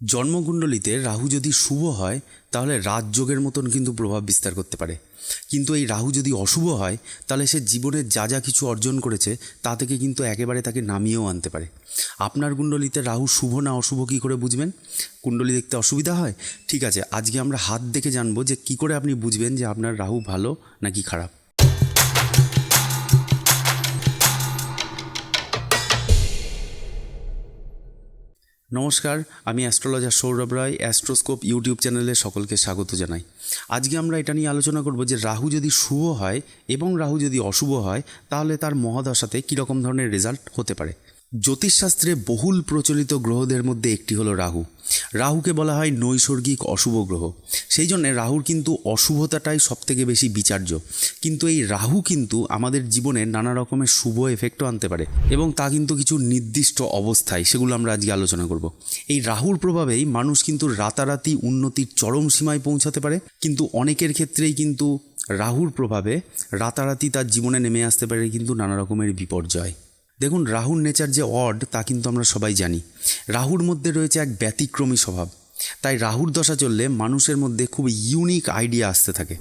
জন্মকুণ্ডলিতে রাহু যদি শুভ হয় তাহলে রাজযোগের মতন কিন্তু প্রভাব বিস্তার করতে পারে। কিন্তু এই রাহু যদি অশুভ হয় তাহলে সে জীবনে যা যা কিছু অর্জন করেছে তা থেকে কিন্তু একেবারে তাকে নামিয়েও আনতে পারে। আপনার কুণ্ডলিতে রাহু শুভ না অশুভ কী করে বুঝবেন? কুণ্ডলী দেখতে অসুবিধা হয়? ঠিক আছে, আজকে আমরা হাত দেখে জানবো যে কী করে আপনি বুঝবেন যে আপনার রাহু ভালো নাকি খারাপ। নমস্কার, আমি অ্যাস্ট্রোলজার সৌরভ রায়। অ্যাস্ট্রোস্কোপ ইউটিউব চ্যানেলে সকলকে স্বাগত জানাই। আজকে আমরা এটা নিয়ে আলোচনা করব যে রাহু যদি শুভ হয় এবং রাহু যদি অশুভ হয় তাহলে তার মহাদশাতে কীরকম ধরনের রেজাল্ট হতে পারে। জ্যোতিষশাস্ত্রে বহুল প্রচলিত গ্রহদের মধ্যে একটি হলো রাহু। রাহুকে বলা হয় নৈসর্গিক অশুভ গ্রহ। সেই জন্যে রাহুর কিন্তু অশুভতাটাই সবথেকে বেশি বিচার্য। কিন্তু এই রাহু কিন্তু আমাদের জীবনে নানা রকমের শুভ এফেক্টও আনতে পারে এবং তা কিন্তু কিছু নির্দিষ্ট অবস্থায়, সেগুলো আমরা আজকে আলোচনা করব। এই রাহুর প্রভাবেই মানুষ কিন্তু রাতারাতি উন্নতির চরম সীমায় পৌঁছাতে পারে, কিন্তু অনেকের ক্ষেত্রেই কিন্তু রাহুর প্রভাবে রাতারাতি তার জীবনে নেমে আসতে পারে কিন্তু নানা রকমের বিপর্যয়। দেখুন, রাহুর নেচার যে অড তা কিন্তু আমরা সবাই জানি। রাহুর মধ্যে রয়েছে এক ব্যতিক্রমী স্বভাব। তাই রাহুর দশা চললে মানুষের মধ্যে খুব ইউনিক আইডিয়া আসতে থাকে,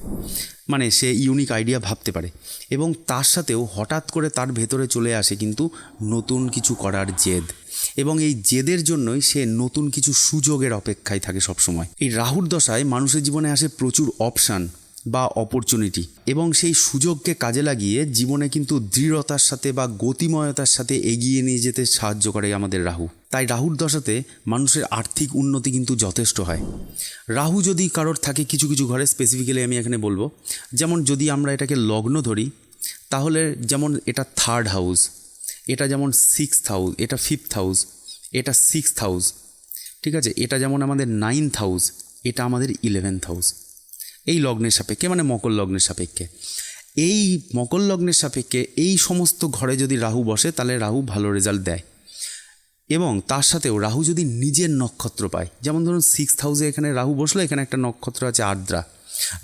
মানে সে ইউনিক আইডিয়া ভাবতে পারে এবং তার সাথেও হঠাৎ করে তার ভেতরে চলে আসে কিন্তু নতুন কিছু করার জেদ, এবং এই জেদের জন্যই সে নতুন কিছু সুযোগের অপেক্ষায় থাকে সবসময়। এই রাহুর দশায় মানুষের জীবনে আসে প্রচুর অপশান বা অপরচুনিটি, এবং সেই সুযোগকে কাজে লাগিয়ে জীবনে কিন্তু দৃঢ়তার সাথে বা গতিময়তার সাথে এগিয়ে নিয়ে যেতে সাহায্য করে আমাদের রাহু। তাই রাহুর দশাতে মানুষের আর্থিক উন্নতি কিন্তু যথেষ্ট হয়। রাহু যদি কারোর থাকে কিছু কিছু ঘরে, স্পেসিফিক্যালি আমি এখানে বলবো, যেমন যদি আমরা এটাকে লগ্ন ধরি তাহলে যেমন এটা 3rd হাউস, এটা যেমন 6th হাউস, এটা 5th হাউস, এটা 6th হাউস, ঠিক আছে, এটা যেমন আমাদের 9th হাউস, এটা আমাদের 11th হাউস। এই লগ্নের সাপেক্ষে, মানে মকর লগ্নের সাপেক্ষে, এই মকর লগ্নের সাপেক্ষে এই সমস্ত ঘরে যদি রাহু বসে তাহলে রাহু ভালো রেজাল্ট দেয়। এবং তার সাথেও রাহু যদি নিজের নক্ষত্র পায়, যেমন ধরুন 6th হাউসে এখানে রাহু বসলো, এখানে একটা নক্ষত্র আছে আদ্রা।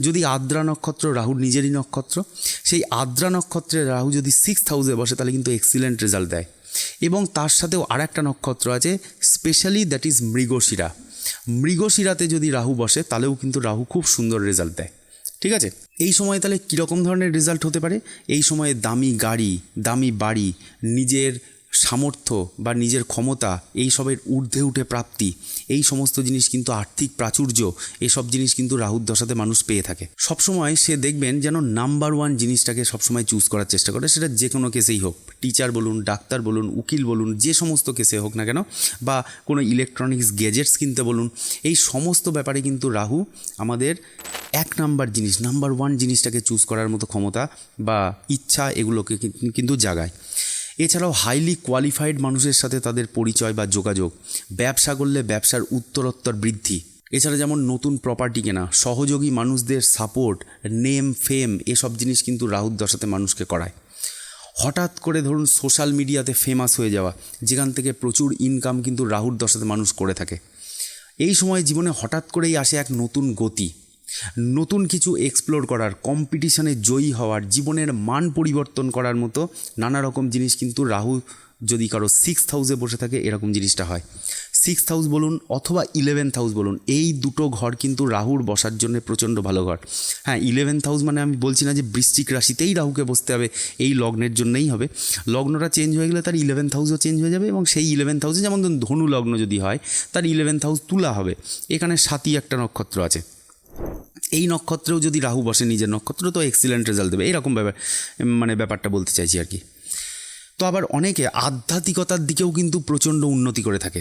যদি আদ্রা নক্ষত্র রাহুর নিজেরই নক্ষত্র, সেই আদ্রা নক্ষত্রে রাহু যদি 6th হাউসে বসে তাহলে কিন্তু এক্সিলেন্ট রেজাল্ট দেয়। এবং তার সাথেও আর একটা নক্ষত্র আছে স্পেশালি, দ্যাট ইজ মৃগশিরা। মৃগশিরাতে যদি রাহু বসে তাহলেও কিন্তু রাহু খুব সুন্দর রেজাল্ট দেয়। ঠিক আছে, এই সময় তাহলে কীরকম ধরনের রেজাল্ট হতে পারে? এই সময়ে দামি গাড়ি, দামি বাড়ি, নিজের সামর্থ্য বা নিজের ক্ষমতা, এই সবের ঊর্ধ্বে উঠে প্রাপ্তি, এই সমস্ত জিনিস কিন্তু আর্থিক প্রাচুর্য, এসব জিনিস কিন্তু রাহুর দশাতে মানুষ পেয়ে থাকে। সবসময় সে দেখবেন যেন নাম্বার 1 জিনিসটাকে সবসময় চুজ করার চেষ্টা করে, সেটা যে কোনো কেসেই হোক, টিচার বলুন, ডাক্তার বলুন, উকিল বলুন, যে সমস্ত কেসে হোক না কেন, বা কোনো ইলেকট্রনিক্স গ্যাজেটস কিনতে বলুন, এই সমস্ত ব্যাপারে কিন্তু রাহু আমাদের 1 নাম্বার জিনিস, নাম্বার 1 জিনিসটাকে চুজ করার মতো ক্ষমতা বা ইচ্ছা এগুলোকে কিন্তু জাগায়। এছাড়াও হাইলি কোয়ালিফাইড মানুষের সাথে তাদের পরিচয় বা যোগাযোগ, ব্যবসা করলে ব্যবসার উত্তরোত্তর বৃদ্ধি, এছাড়া যেমন নতুন প্রপার্টি কেনা, সহযোগী মানুষদের সাপোর্ট, নেম ফেম, এসব জিনিস কিন্তু রাহুর দশাতে মানুষকে করায়। হঠাৎ করে ধরুন সোশ্যাল মিডিয়াতে ফেমাস হয়ে যাওয়া, যেখান থেকে প্রচুর ইনকাম কিন্তু রাহুর দশাতে মানুষ করে থাকে। এই সময় জীবনে হঠাৎ করেই আসে এক নতুন গতি, নতুন কিছু এক্সপ্লোর করার, কম্পিটিশানে জয়ী হওয়ার, জীবনের মান পরিবর্তন করার মতো নানা রকম জিনিস কিন্তু রাহু যদি কারো 6th হাউসে বসে থাকে এরকম জিনিসটা হয়। 6th হাউস বলুন অথবা 11th হাউস বলুন, এই দুটো ঘর কিন্তু রাহুর বসার জন্য প্রচণ্ড ভালো ঘর। হ্যাঁ, 11th হাউস মানে আমি বলছি না যে বৃশ্চিক রাশিতেই রাহুকে বসতে হবে, এই লগ্নের জন্যই হবে। লগ্নটা চেঞ্জ হয়ে গেলে তার 11th হাউসও চেঞ্জ হয়ে যাবে, এবং সেই 11th হাউসে, যেমন ধরুন ধনু লগ্ন যদি হয় তার 11th হাউস তুলা হবে। এখানে 7ই একটা নক্ষত্র আছে, এই নক্ষত্রেও যদি রাহু বসে নিজের নক্ষত্র, তো এক্সিলেন্ট রেজাল্ট দেবে। এইরকম ব্যাপারটা বলতে চাইছি আর কি। তো আবার অনেকে আধ্যাত্মিকতার দিকেও কিন্তু প্রচণ্ড উন্নতি করে থাকে।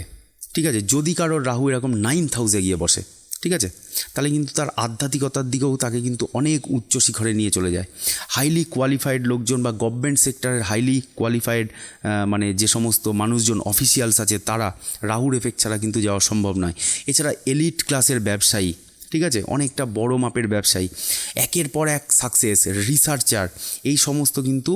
ঠিক আছে, যদি কারোর রাহু এরকম 9th হাউসে গিয়ে বসে, ঠিক আছে, তাহলে কিন্তু তার আধ্যাত্মিকতার দিকেও তাকে কিন্তু অনেক উচ্চ শিখরে নিয়ে চলে যায়। হাইলি কোয়ালিফাইড লোকজন বা গভর্নমেন্ট সেক্টরের হাইলি কোয়ালিফাইড মানে যে সমস্ত মানুষজন, অফিসিয়ালস আছে, তারা রাহুর এফেক্ট ছাড়া কিন্তু যাওয়া সম্ভব নয়। এছাড়া এলিট ক্লাসের ব্যবসায়ী, ঠিক আছে, অনেকটা বড় মাপের ব্যবসায়ী, একের পর এক সাকসেস, রিসার্চার, এই সমস্ত কিন্তু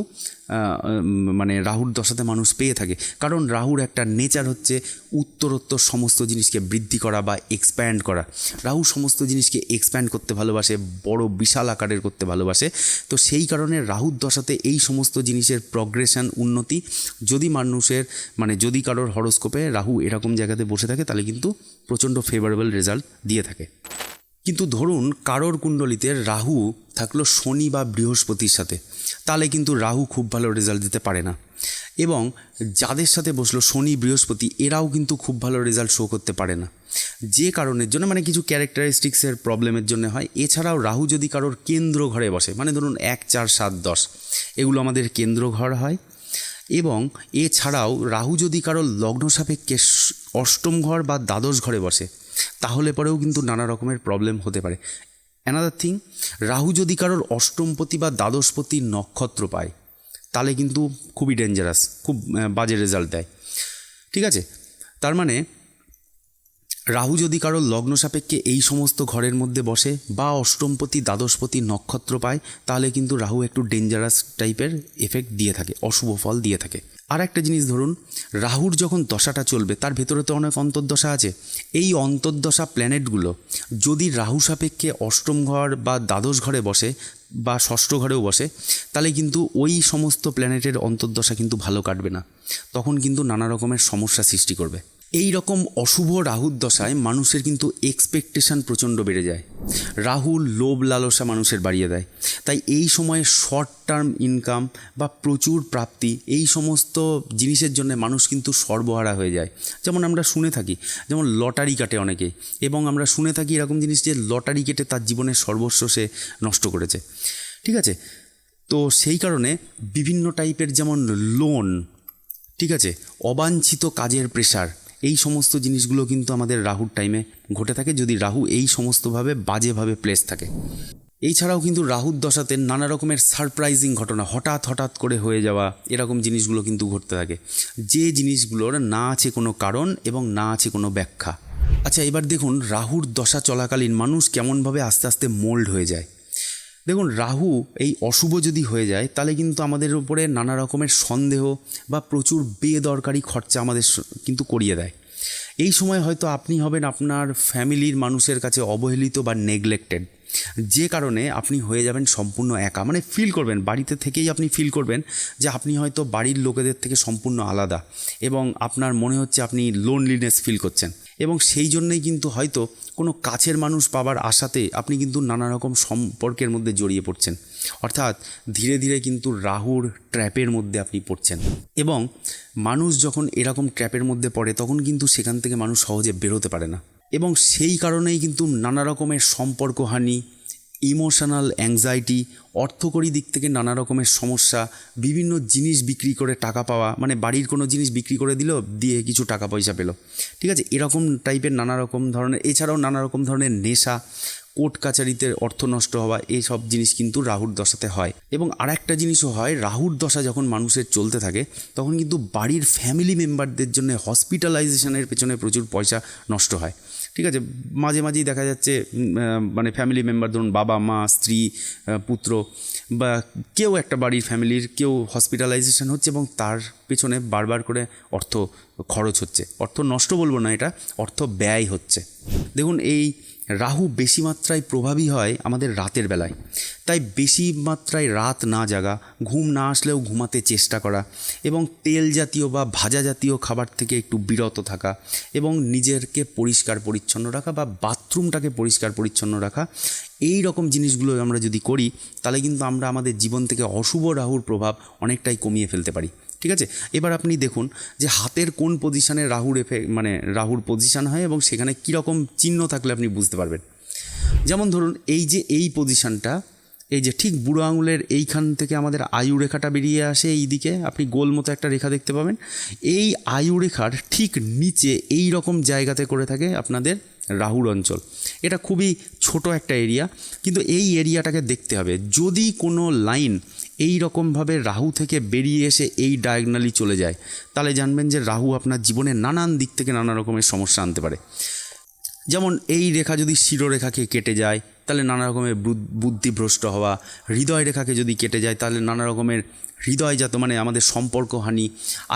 মানে রাহুর দশাতে মানুষ পেয়ে থাকে। কারণ রাহুর একটা নেচার হচ্ছে উত্তরোত্তর সমস্ত জিনিসকে বৃদ্ধি করা বা এক্সপ্যান্ড করা। রাহু সমস্ত জিনিসকে এক্সপ্যান্ড করতে ভালোবাসে, বড় বিশাল আকারের করতে ভালোবাসে। তো সেই কারণে রাহুর দশাতে এই সমস্ত জিনিসের প্রগ্রেশন, উন্নতি, যদি মানুষের মানে যদি কারোর হরোস্কোপে রাহু এরকম জায়গাতে বসে থাকে তাহলে কিন্তু প্রচণ্ড ফেভারেবল রেজাল্ট দিয়ে থাকে। কিন্তু ধরুন কারোর কুণ্ডলিতে রাহু থাকলো শনি বা বৃহস্পতির সাথে, তাহলে কিন্তু রাহু খুব ভালো রেজাল্ট দিতে পারে না। এবং যাদের সাথে বসলো শনি বৃহস্পতি, এরাও কিন্তু খুব ভালো রেজাল্ট শো করতে পারে না, যে কারণের জন্য মানে কিছু ক্যারেক্টারিস্টিক্সের প্রবলেমের জন্য হয়। এছাড়াও রাহু যদি কারোর কেন্দ্র ঘরে বসে, মানে ধরুন 1, 4, 7, 10 এগুলো আমাদের কেন্দ্র ঘর হয়। এবং এছাড়াও রাহু যদি কারোর লগ্ন সাপেক্ষে অষ্টম ঘর বা দ্বাদশ ঘরে বসে, তাহলে পরেও কিন্তু নানা রকমের প্রবলেম হতে পারে। অ্যানাদার থিং, রাহু যদি কারোর অষ্টমপতি বা দ্বাদশপতি নক্ষত্র পায়, তাহলে কিন্তু খুবই ডেঞ্জারাস, খুব বাজে রেজাল্ট দেয়। ঠিক আছে, তার মানে রাহু যদি কারোর লগ্ন সাপেক্ষে এই সমস্ত ঘরের মধ্যে বসে বা অষ্টমপতি দ্বাদশপতি নক্ষত্র পায়, তাহলে কিন্তু রাহু একটু ডেঞ্জারাস টাইপের এফেক্ট দিয়ে থাকে, অশুভ ফল দিয়ে থাকে। আর একটা জিনিস ধরুন, রাহুর যখন দশাটা চলবে তার ভেতরে তো অনেক অন্তর্দশা আছে। এই অন্তর্দশা প্ল্যানেটগুলো যদি রাহু সাপেক্ষে অষ্টম ঘর বা দ্বাদশ ঘরে বসে বা ষষ্ঠ ঘরেও বসে, তাহলে কিন্তু ওই সমস্ত প্ল্যানেটের অন্তর্দশা কিন্তু ভালো কাটবে না, তখন কিন্তু নানা রকমের সমস্যা সৃষ্টি করবে। এই রকম অশুভ রাহুর দশায় মানুষের কিন্তু এক্সপেকটেশন প্রচণ্ড বেড়ে যায়। রাহু লোভ লালসা মানুষের বাড়িয়ে দেয়। তাই এই সময়ে শর্ট টার্ম ইনকাম বা প্রচুর প্রাপ্তি, এই সমস্ত জিনিসের জন্য মানুষ কিন্তু সর্বহারা হয়ে যায়। যেমন আমরা শুনে থাকি, যেমন লটারি কাটে অনেকেই, এবং আমরা শুনে থাকি এরকম জিনিস যে লটারি কেটে তার জীবনের সর্বস্ব সে নষ্ট করেছে। ঠিক আছে, তো সেই কারণে বিভিন্ন টাইপের যেমন লোন, ঠিক আছে, অবাঞ্ছিত কাজের প্রেশার, এই সমস্ত জিনিসগুলো কিন্তু আমাদের রাহুর টাইমে ঘটে থাকে, যদি রাহু এই সমস্তভাবে বাজেভাবে প্লেস থাকে। এছাড়াও কিন্তু রাহুর দশাতে নানা রকমের সারপ্রাইজিং ঘটনা, হঠাৎ করে হয়ে যাওয়া, এরকম জিনিসগুলো কিন্তু ঘটতে থাকে, যে জিনিসগুলোর না আছে কোনো কারণ এবং না আছে কোনো ব্যাখ্যা। আচ্ছা, এবার দেখুন রাহুর দশা চলাকালীন মানুষ কেমনভাবে আস্তে আস্তে মোল্ড হয়ে যায়। দেখুন, রাহু এই অশুভ যদি হয়ে যায়, তাহলে কিন্তু আমাদের উপরে নানা রকমের সন্দেহ বা প্রচুর বেদরকারি খরচা আমাদের কিন্তু করিয়ে দেয়। এই সময় হয়তো আপনি হবেন আপনার ফ্যামিলির মানুষের কাছে অবহেলিত বা নেগলেক্টেড, যে কারণে আপনি হয়ে যাবেন সম্পূর্ণ একা। মানে ফিল করবেন, বাড়িতে থেকেই আপনি ফিল করবেন যে আপনি হয়তো বাড়ির লোকেদের থেকে সম্পূর্ণ আলাদা, এবং আপনার মনে হচ্ছে আপনি লোনলিনেস ফিল করছেন। এবং সেই জন্যই কিন্তু হয়তো কোনো কাছের মানুষ পাবার আশাতে আপনি কিন্তু নানা রকম সম্পর্কের মধ্যে জড়িয়ে পড়ছেন। অর্থাৎ ধীরে ধীরে কিন্তু রাহুর ট্র্যাপের মধ্যে আপনি পড়ছেন। এবং মানুষ যখন এরকম ট্র্যাপের মধ্যে পড়ে, তখন কিন্তু সেখান থেকে মানুষ সহজে বেরোতে পারে না। এবং সেই কারণেই কিন্তু নানা রকমের সম্পর্কহানি, ইমোশনাল অ্যাংজাইটি, অর্থকরী দিক থেকে নানা রকমের সমস্যা, বিভিন্ন জিনিস বিক্রি করে টাকা পাওয়া, মানে বাড়ির কোনো জিনিস বিক্রি করে দিল, দিয়ে কিছু টাকা পয়সা পেল, ঠিক আছে, এরকম টাইপের নানা রকম ধরনের, এছাড়াও নানা রকম ধরনের নেশা, কোর্ট কাচারিতে অর্থ নষ্ট হওয়া, এইসব জিনিস কিন্তু রাহুর দশাতে হয়। এবং আরেকটা জিনিসও হয়, রাহুর দশা যখন মানুষের চলতে থাকে, তখন কিন্তু বাড়ির ফ্যামিলি মেম্বারদের জন্য হসপিটালাইজেশনের পেছনে প্রচুর পয়সা নষ্ট হয়। ঠিক আছে, মাঝে মাঝেই দেখা যাচ্ছে মানে ফ্যামিলি মেম্বার, ধরুন বাবা মা, স্ত্রী, পুত্র বা কেউ একটা বাড়ির ফ্যামিলির কেউ হসপিটালাইজেশন হচ্ছে, এবং তার পেছনে বারবার করে অর্থ খরচ হচ্ছে। অর্থ নষ্ট বলবো না, এটা অর্থ ব্যয় হচ্ছে। দেখুন, এই রাহু বেশি মাত্রায় প্রভাবী হয় আমাদের রাতের বেলায়। তাই বেশি মাত্রায় রাত না জাগা, ঘুম না আসলেও ঘুমাতে চেষ্টা করা, এবং তেল জাতীয় বা ভাজা জাতীয় খাবার থেকে একটু বিরত থাকা, এবং নিজেকে পরিষ্কার পরিচ্ছন্ন রাখা বা বাথরুমটাকে পরিষ্কার পরিচ্ছন্ন রাখা, এই রকম জিনিসগুলো আমরা যদি করি, তাহলে কিন্তু আমরা আমাদের জীবন থেকে অশুভ রাহুর প্রভাব অনেকটাই কমিয়ে ফেলতে পারি। ঠিক আছে, এবার আপনি দেখুন যে হাতের কোন পজিশানে রাহুর মানে রাহুর পজিশান হয়, এবং সেখানে কীরকম চিহ্ন থাকলে আপনি বুঝতে পারবেন। যেমন ধরুন, এই যে এই পজিশানটা, এই যে ঠিক বুড়ো আঙুলের এইখান থেকে আমাদের আয়ু রেখাটা বেরিয়ে আসে, এই দিকে আপনি গোল মতো একটা রেখা দেখতে পাবেন। এই আয়ু রেখার ঠিক নিচে এই রকম জায়গাতে করে থাকে আপনাদের রাহুর অঞ্চল। এটা খুবই ছোট একটা এরিয়া, কিন্তু এই এরিয়াটাকে দেখতে হবে। যদি কোনো লাইন এই রকমভাবে রাহু থেকে বেরিয়ে এসে এই ডায়াগনালি চলে যায়, তাহলে জানবেন যে রাহু আপনার জীবনে নানান দিক থেকে নানা রকমের সমস্যা আনতে পারে। যেমন এই রেখা যদি শিরোরেখাকে কেটে যায় তাহলে নানা রকমের বুদ্ধিভ্রষ্ট হওয়া, হৃদয় রেখাকে যদি কেটে যায় তাহলে নানা রকমের হৃদয়জাত মানে আমাদের সম্পর্কহানি,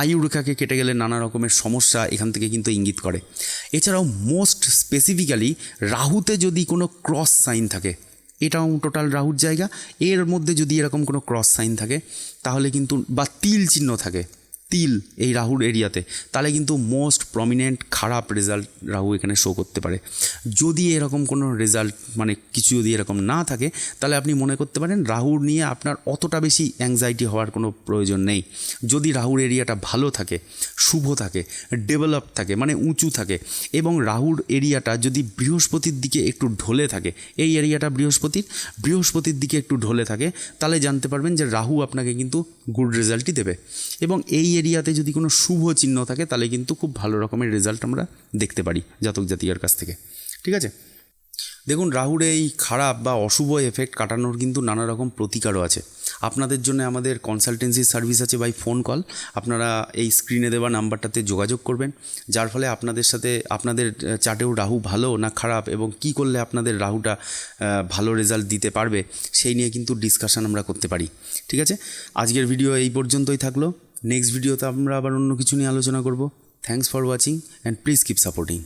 আয়ু রেখাকে কেটে গেলে নানা রকমের সমস্যা এখান থেকে কিন্তু ইঙ্গিত করে। এছাড়াও মোস্ট স্পেসিফিক্যালি রাহুতে যদি কোনো ক্রস সাইন থাকে, এটাও টোটাল রাহুর জায়গা, এর মধ্যে যদি এরকম কোনো ক্রস সাইন থাকে তাহলে কিন্তু, বা তিল চিহ্ন থাকে, তিল এই রাহুর এরিয়াতে, তাহলে কিন্তু মোস্ট প্রমিনেন্ট খারাপ রেজাল্ট রাহু এখানে শো করতে পারে। যদি এরকম কোনো রেজাল্ট মানে কিছু যদি এরকম না থাকে তাহলে আপনি মনে করতে পারেন রাহুর নিয়ে আপনার অতটা বেশি অ্যাংজাইটি হওয়ার কোনো প্রয়োজন নেই। যদি রাহুর এরিয়াটা ভালো থাকে, শুভ থাকে, ডেভেলপ থাকে মানে উঁচু থাকে, এবং রাহুর এরিয়াটা যদি বৃহস্পতির দিকে একটু ঢলে থাকে, এই এরিয়াটা বৃহস্পতির দিকে একটু ঢলে থাকে, তাহলে জানতে পারবেন যে রাহু আপনাকে কিন্তু গুড রেজাল্টই দেবে। এবং এই এরিয়াতে যদি কোনো শুভ চিহ্ন থাকে তাহলে কিন্তু খুব ভালো রকমের রেজাল্ট আমরা দেখতে পারি জাতক জাতিকার কাছ থেকে। ঠিক আছে, দেখুন রাহুর এই খারাপ বা অশুভ এফেক্ট কাটানোর কিন্তু নানা রকম প্রতিকারও আছে। আপনাদের জন্য আমাদের কনসালটেন্সি সার্ভিস আছে বাই ফোন কল। আপনারা এই স্ক্রিনে দেওয়া নাম্বারটাতে যোগাযোগ করবেন, যার ফলে আপনাদের সাথে আপনাদের চার্টেও রাহু ভালো না খারাপ এবং কি করলে আপনাদের রাহুটা ভালো রেজাল্ট দিতে পারবে সেই নিয়ে কিন্তু ডিসকাশন আমরা করতে পারি। ঠিক আছে, আজকের ভিডিও এই পর্যন্তই থাকলো। নেক্সট ভিডিওতে আমরা আবার অন্য কিছু নিয়ে আলোচনা করব। Thanks for watching and please keep supporting.